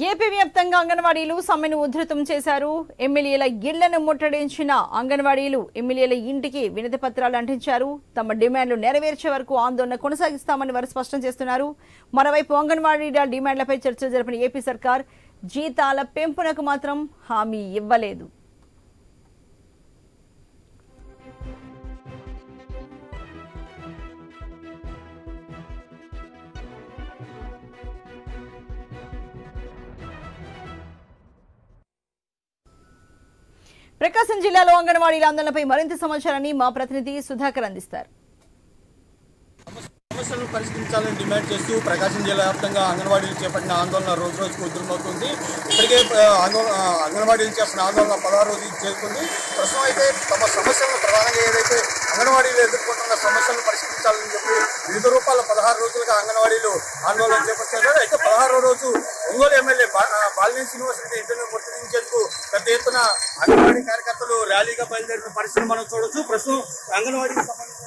AP వ్యాప్తంగా అంగన్వాడీలు సమ్మెను ఉధృతం చేశారు. ఎమ్మెల్యేల ఇళ్లను ముట్టడించిన అంగన్వాడీలు ఎమ్మెల్యేల ఇంటికి వినతి పత్రాలు అంటించారు. తమ డిమాండ్లు నెరవేర్చే వరకు ఆందోళన కొనసాగిస్తామని వారు స్పష్టం చేస్తున్నారు. మరోవైపు అంగన్వాడీల డిమాండ్లపై చర్చ జరిపిన ఏపీ సర్కార్ జీతాల పెంపునకు మాత్రం హామీ ఇవ్వలేదు. ప్రకాశం జిల్లాలో అంగన్వాడీల ఆందోళనపై మరింత సమాచారాన్ని మా ప్రతినిధి సుధాకర్ అందిస్తారు. సమస్యలను పరిష్కరించాలని డిమాండ్ చేస్తూ ప్రకాశం జిల్లా వ్యాప్తంగా అంగన్వాడీలు చేపట్టిన ఆందోళన రోజు రోజుకు ఉధృతమవుతుంది. ఇప్పటికే అంగన్వాడీలు చేస్తున్న ఆందోళన 16 రోజులు చేరుకుంది. ప్రస్తుతం అయితే తమ సమస్యలను ప్రధానంగా ఏదైతే అంగన్వాడీలు ఎదుర్కొంటున్న సమస్యలను పరిష్కరించాలని చెప్పి వివిధ రూపాల్లో 16 రోజులుగా అంగన్వాడీలు ఆందోళన చేపట్టారు. అయితే 16వ రోజు ఒంగోలు ఎమ్మెల్యే బాలినేని శ్రీనివాసరెడ్డి ఇంటిని ముట్టడించేందుకు పెద్ద ఎత్తున అంగన్వాడీ కార్యకర్తలు ర్యాలీగా బయలుదేరిన పరిస్థితిని మనం చూడొచ్చు. ప్రస్తుతం అంగన్వాడీకి సంబంధించిన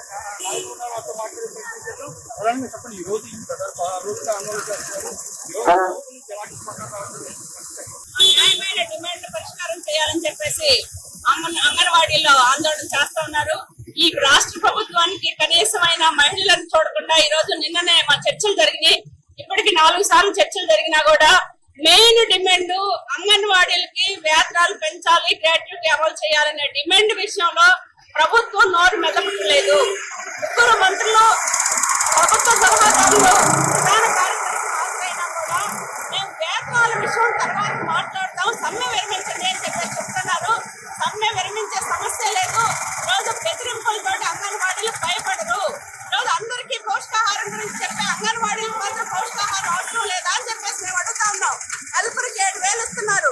చెప్పండి, ఈ రోజు 16 రోజులుగా ఆందోళన చేస్తున్నారు. న్యాయమైన డిమాండ్ పరిష్కారం చేయాలని చెప్పేసి అంగన్వాడీలో ఆందోళన చేస్తా ఉన్నారు. ఈ రాష్ట్ర ప్రభుత్వానికి కనీసమైన మహిళలను చూడకుండా ఈ రోజు నిన్ననే మా చర్చలు జరిగినాయి. ఇప్పటికి 4 సార్లు చర్చలు జరిగినా కూడా మెయిన్ డిమాండ్ అంగన్వాడీలకి వేతనాలు పెంచాలి, గ్రాట్యుటీ అమలు చేయాలనే డిమాండ్ విషయంలో ప్రభుత్వం నోరు మెదపట్లేదు. 3 మంత్రులు ప్రభుత్వ సలహాదారులు ప్రధాన కార్యదర్శి హాజరైనా కూడా మేము వేతనాల విషయం తర్వాత మాట్లాడతాం, సమ్మె విరమించండి అని చెప్పేసి చెప్తున్నారు. సమ్మె విరమించే సమస్య లేదు. రోజు బెదిరింపులతో అంగన్వాడీలు భయపడరు. రోజు అందరికీ పౌష్టికాహారం గురించి చెప్పే అంగన్వాడీలకు మాత్రం పౌష్టికాహారం అవసరం లేదా అని చెప్పేసి మేము అడుగుతా ఉన్నాం. నలుగురికి 7,000 ఇస్తున్నారు.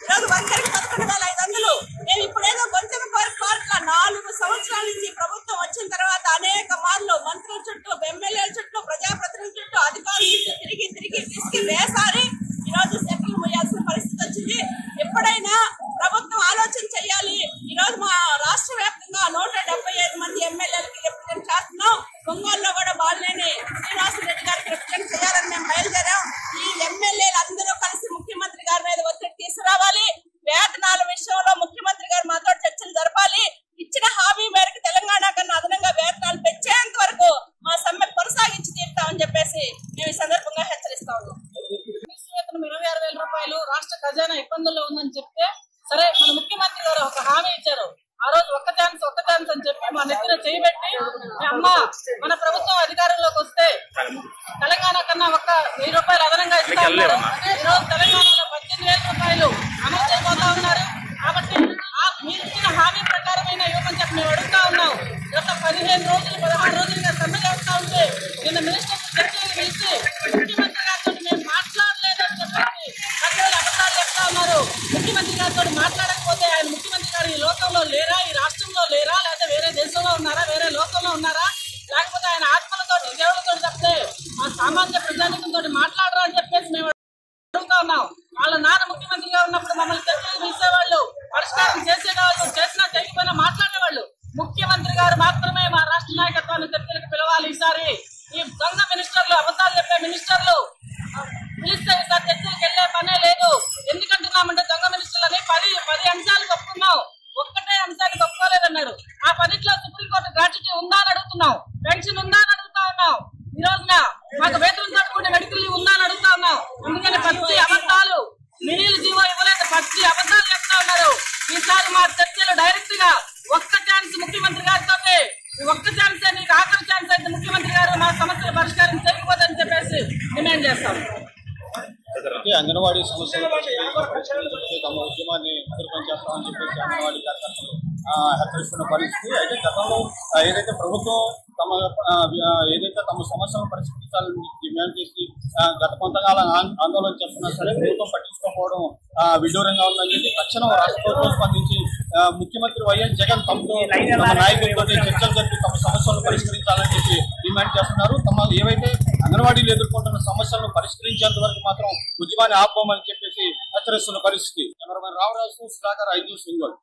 ఈరోజు ఒక్కరికి 11,500. మేము ఇప్పుడేదో కొంచెం కోరిక 4 సంవత్సరాల నుంచి ప్రభుత్వం వచ్చిన తర్వాత అనేక మార్లు మంత్రుల చుట్టూ, ఎమ్మెల్యేల చుట్టూ, ప్రజాప్రతినిధుల చుట్టూ, అధికారుల చుట్టూ తిరిగి వేసారి ఈరోజు సెటిల్ పోయాల్సిన పరిస్థితి వచ్చింది. ఎప్పుడైనా ప్రభుత్వం ఆలోచన చేయాలి. ఈరోజు మా రాష్ట్ర వ్యాప్తంగా 175 మంది ఎమ్మెల్యేలకి రిప్రజెంట్ చేస్తున్నాం. ఒంగోలులో కూడా బాలినేని శ్రీనివాసరెడ్డి గారికి రిప్రజెంట్ చేయాలని మేము బయలుదేరాం. ఈ ఎమ్మెల్యేలు అందరూ కలిసి ముఖ్యమంత్రి గారి మీద ఒత్తిడి తీసుకురావాలి. వేతనాల విషయంలో ముఖ్యమంత్రి గారు మాతో చర్చలు జరపాలి. ఇచ్చిన హామీ మేరకు తెలంగాణ కన్నా అదనంగా వేతనాలు పెంచేంత వరకు మా సమ్మె కొనసాగించి తీరుతామని చెప్పేసి మేము ఈ సందర్భంగా హెచ్చరిస్తా ఉన్నాం. వేతనం 26,000 రూపాయలు రాష్ట్ర ఖజానా ఇబ్బందుల్లో ఉందని చెప్తే సరే, మన ముఖ్యమంత్రి గారు ఒక హామీ ఇచ్చారు. ఆ రోజు ఒక్క ఛాన్స్ అని చెప్పి మా నెత్తిన చేయబెట్టి అమ్మ మన ప్రభుత్వం అధికారంలోకి వస్తే తెలంగాణ కన్నా 1,000 రూపాయలు అదనంగా ఇస్తా ఉన్నారు. ఈ రోజు తెలంగాణలో 18,000 రూపాయలు అమలు చేయబోతా ఉన్నారు. కాబట్టి మీరు ఇచ్చిన హామీ ప్రకారమైన ఇవ్వమని చెప్పి మేము అడుగుతా ఉన్నాం. గత 15 రోజులు 16 రోజులుగా సమ్మె చేస్తా ఉంటే నిన్న మినిస్టర్ చర్చలు పిలిచి ముఖ్యమంత్రి గారితో మేము మాట్లాడలేదని చెప్పి ప్రజలు అబద్ధాలు చెప్తా ఉన్నారు. ముఖ్యమంత్రి గారితో మాట్లాడకపోతే ఆయన ముఖ్యమంత్రి గారు ఈ లోకంలో లేరా, ఈ రాష్ట్రంలో లేరా, లేదా వేరే దేశంలో ఉన్నారా, వేరే లోకంలో ఉన్నారా, లేకపోతే ఆయన ఆత్మలతో దేవులతో చెప్తే మా సామాన్య ప్రజానికంతో మాట్లాడరా అని చెప్పేసి మేము అడుగుతా ఉన్నాం. వాళ్ళ నాన్న ముఖ్యమంత్రిగా ఉన్నప్పుడు మమ్మల్ని చర్చలు పిలిచేవాళ్ళు, పరిష్కారం చేసేవాళ్ళు, చేసినా చేయకపోయినా మాట్లాడేవాళ్ళు. ముఖ్యమంత్రి గారు మాత్రమే మా రాష్ట్ర నాయకత్వాన్ని చర్చలకు పిలవాలి. ఈసారి ఈ దొంగ మినిస్టర్లు, అబద్ధాలు చెప్పే మినిస్టర్లు పిలిస్తే ఈసారి చర్చలకు వెళ్లే పనే లేదు. ఎందుకంటున్నామంటే దొంగ మినిస్టర్లు అని 10 అంశాలకు ఒప్పుకున్నాం, ఒక్కటే అంశానికి ఒప్పుకోలేదన్నారు. ఆ 10లో సుప్రీంకోర్టు గ్రాట్యుటీ ఉందా అని అడుగుతున్నాం, పెన్షన్ ఉందా అని అడుగుతా ఉన్నాం. ఈ రోజున మాకు వేతనం తట్టుకునే మెడికల్ ఉందా అని అడుగుతా ఉన్నాం. అందుకని పచ్చి అబద్ధాలు, మినీలు జీవో ఇవ్వలేదు, పచ్చి అబద్ధాలు చెప్తా ఉన్నారు. ఈసారి మా చర్చలు డైరెక్ట్ గా ఒక్క ఛాన్స్ ముఖ్యమంత్రి గారితో, ఒక్క ఛాన్స్ నీకు ఆఖరి ఛాన్స్ అయితే ముఖ్యమంత్రి గారు మా సమస్యల పరిష్కారం చేయకపోదని చెప్పేసి డిమాండ్ చేస్తాం. అంగన్వాడీ సమస్యలు తమ ఉద్యమాన్ని ఎదుర్కొని చేస్తామని చెప్పేసి అంగన్వాడీ కార్యకర్తలు హెచ్చరిస్తున్న పరిస్థితి. అయితే గతంలో ఏదైతే ప్రభుత్వం తమ సమస్యలను పరిష్కరించాలని డిమాండ్ చేసి గత కొంతకాలం ఆందోళన చేస్తున్నా సరే ప్రభుత్వం పట్టించుకోకపోవడం విడ్డూరంగా ఉందని చెప్పి తక్షణం రాష్ట్ర ప్రభుత్వం స్పందించి ముఖ్యమంత్రి వైఎస్ జగన్ తమ నాయకులతో చర్చలు జరిపి తమ సమస్యలను పరిష్కరించాలని చెప్పి డిమాండ్ చేస్తున్నారు. తమ ఏవైతే అంగన్వాడీలు ఎదుర్కొంటున్న సమస్యలను పరిష్కరించేంత వరకు మాత్రం ఉద్యమాన్ని ఆపమని చెప్పేసి హెచ్చరిస్తున్న పరిస్థితి. Cameraman Ramaraju, Sudhakar, 5 news Ongole.